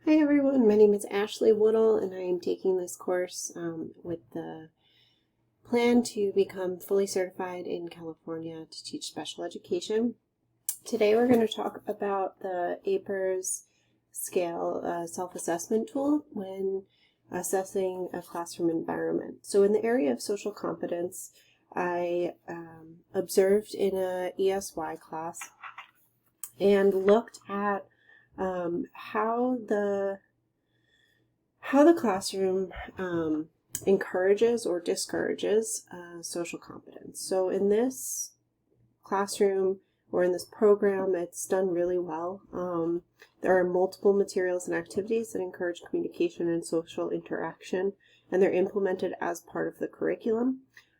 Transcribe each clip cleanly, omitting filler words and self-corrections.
Hi everyone, my name is Ashley Woodall and I am taking this course with the plan to become fully certified in California to teach special education. Today we're going to talk about the APERS scale self-assessment tool when assessing a classroom environment. So in the area of social competence, I observed in a ESY class and looked at how the classroom encourages or discourages social competence. So in this classroom or in this program, it's done really well. There are multiple materials and activities that encourage communication and social interaction, and they're implemented as part of the curriculum.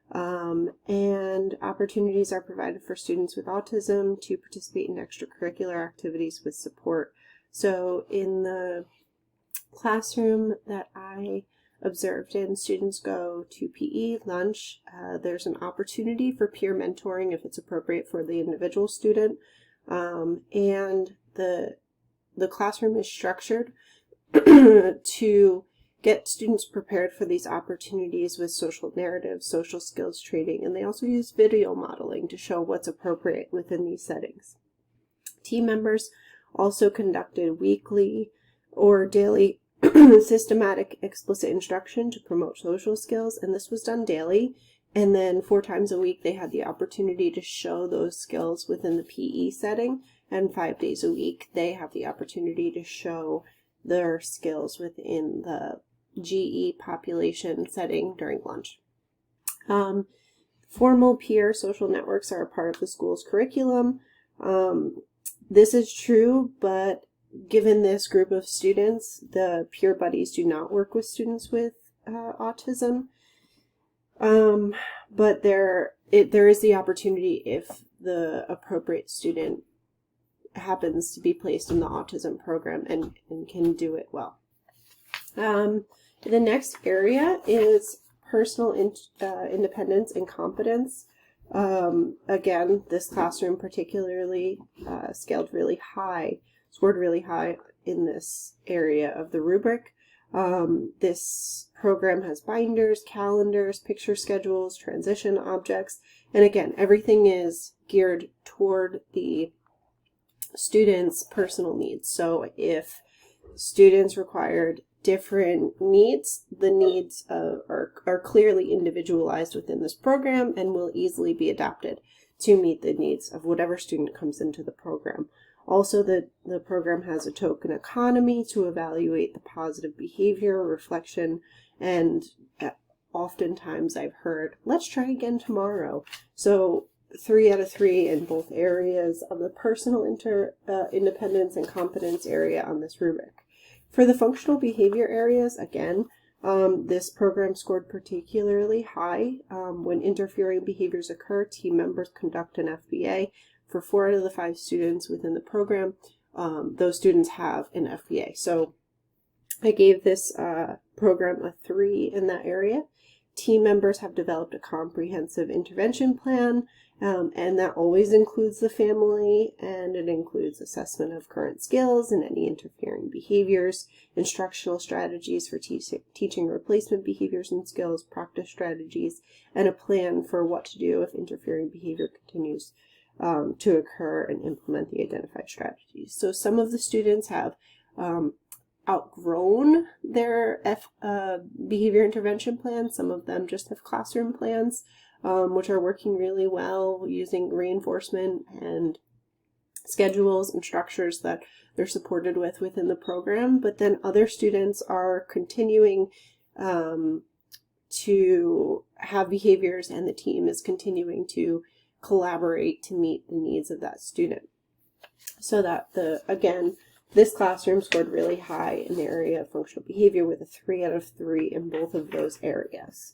And opportunities are provided for students with autism to participate in extracurricular activities with support. So in the classroom that I observed in, students go to PE, lunch. There's an opportunity for peer mentoring if it's appropriate for the individual student. And the classroom is structured to get students prepared for these opportunities with social narratives, social skills training, and they also use video modeling to show what's appropriate within these settings. Team members also conducted weekly or daily systematic explicit instruction to promote social skills, and this was done daily, and then 4 times a week they had the opportunity to show those skills within the PE setting, and 5 days a week they have the opportunity to show their skills within the GE population setting during lunch. Formal peer social networks are a part of the school's curriculum. This is true, but given this group of students, the peer buddies do not work with students with autism. But there is the opportunity if the appropriate student happens to be placed in the autism program and can do it well. The next area is personal independence and competence. Again, this classroom particularly scored really high in this area of the rubric. This program has binders, calendars, picture schedules, transition objects, and again, everything is geared toward the students' personal needs. So if students required different needs, the needs are clearly individualized within this program and will easily be adapted to meet the needs of whatever student comes into the program. Also, the program has a token economy to evaluate the positive behavior, reflection, and oftentimes I've heard, let's try again tomorrow. So 3 out of 3 in both areas of the personal independence and competence area on this rubric. For the functional behavior areas, again, this program scored particularly high. When interfering behaviors occur, team members conduct an FBA. For 4 out of the 5 students within the program, those students have an FBA. So I gave this program a 3 in that area. Team members have developed a comprehensive intervention plan, and that always includes the family, and it includes assessment of current skills and any interfering behaviors, instructional strategies for teaching replacement behaviors and skills, practice strategies, and a plan for what to do if interfering behavior continues to occur and implement the identified strategies. So some of the students have outgrown their behavior intervention plans. Some of them just have classroom plans, which are working really well using reinforcement and schedules and structures that they're supported with within the program. But then other students are continuing to have behaviors, and the team is continuing to collaborate to meet the needs of that student. So that this classroom scored really high in the area of functional behavior with a 3 out of 3 in both of those areas.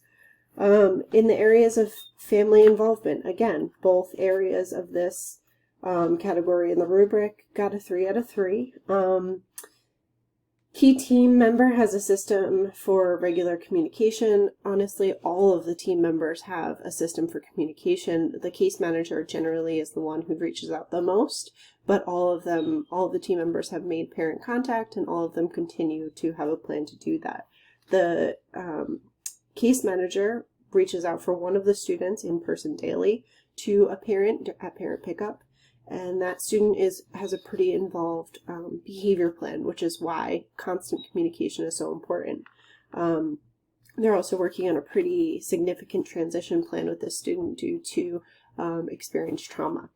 In the areas of family involvement, again, both areas of this category in the rubric got a 3 out of 3. Key team member has a system for regular communication. Honestly, all of the team members have a system for communication. The case manager generally is the one who reaches out the most, but all of the team members have made parent contact, and all of them continue to have a plan to do that. The case manager reaches out for one of the students in person daily to a parent at parent pickup. And that student has a pretty involved behavior plan, which is why constant communication is so important. They're also working on a pretty significant transition plan with this student due to experienced trauma.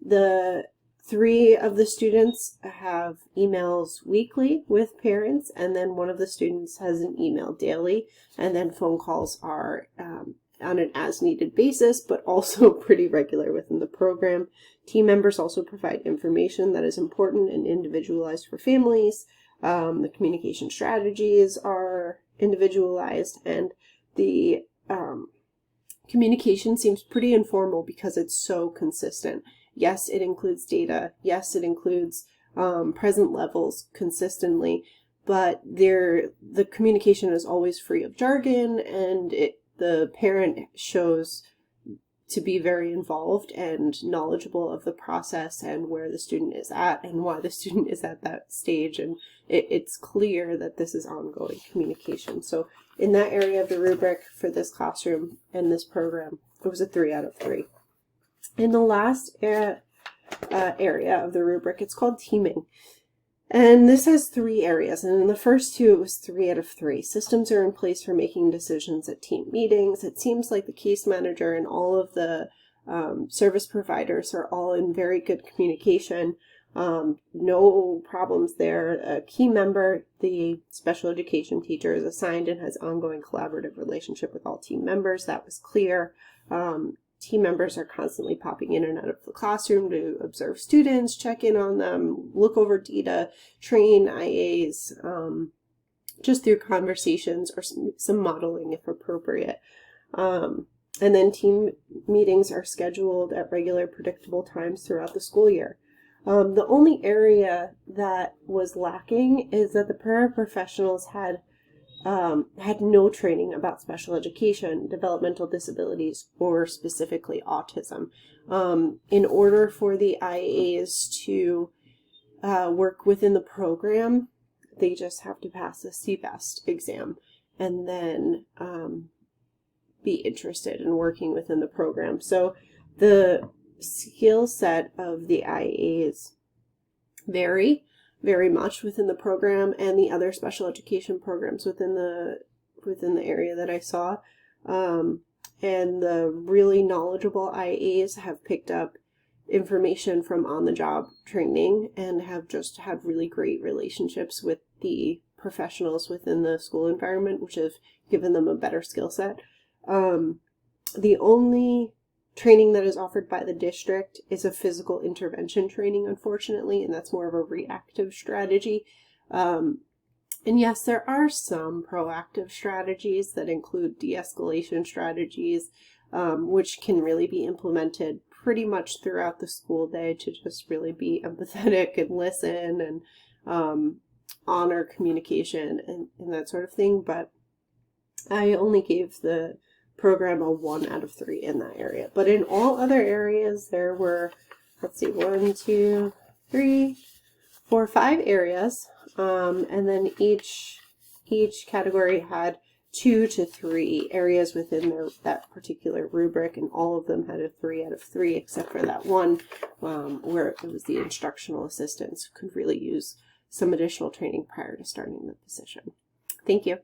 The 3 of the students have emails weekly with parents, and then one of the students has an email daily, and then phone calls are on an as-needed basis, but also pretty regular within the program. Team members also provide information that is important and individualized for families. The communication strategies are individualized, and the communication seems pretty informal because it's so consistent. Yes, it includes data. Yes, it includes present levels consistently, but the communication is always free of jargon, and the parent shows to be very involved and knowledgeable of the process and where the student is at and why the student is at that stage. And it's clear that this is ongoing communication. So in that area of the rubric for this classroom and this program, it was a 3 out of 3. In the last area of the rubric, it's called teaming. And this has 3 areas, and in the first 2, it was 3 out of 3. Systems are in place for making decisions at team meetings. It seems like the case manager and all of the service providers are all in very good communication. No problems there. A key member, the special education teacher, is assigned and has ongoing collaborative relationship with all team members. That was clear. Team members are constantly popping in and out of the classroom to observe students, check in on them, look over data, train IAs, just through conversations or some modeling if appropriate. And then team meetings are scheduled at regular, predictable times throughout the school year. The only area that was lacking is that the paraprofessionals had no training about special education, developmental disabilities, or specifically autism. In order for the IAs to work within the program, they just have to pass the CBEST exam and then be interested in working within the program. So the skill set of the IAs vary very much within the program and the other special education programs within the area that I saw. And the really knowledgeable IAs have picked up information from on-the-job training and have just had really great relationships with the professionals within the school environment, which have given them a better skill set. The only training that is offered by the district is a physical intervention training, unfortunately, and that's more of a reactive strategy. And yes, there are some proactive strategies that include de-escalation strategies, which can really be implemented pretty much throughout the school day to just really be empathetic and listen and honor communication and that sort of thing. But I only gave the program a 1 out of 3 in that area. But in all other areas, there were, let's see, 1, 2, 3, 4, 5 areas. And then each category had 2 to 3 areas within that particular rubric, and all of them had a 3 out of 3, except for that one where it was the instructional assistants who could really use some additional training prior to starting the position. Thank you.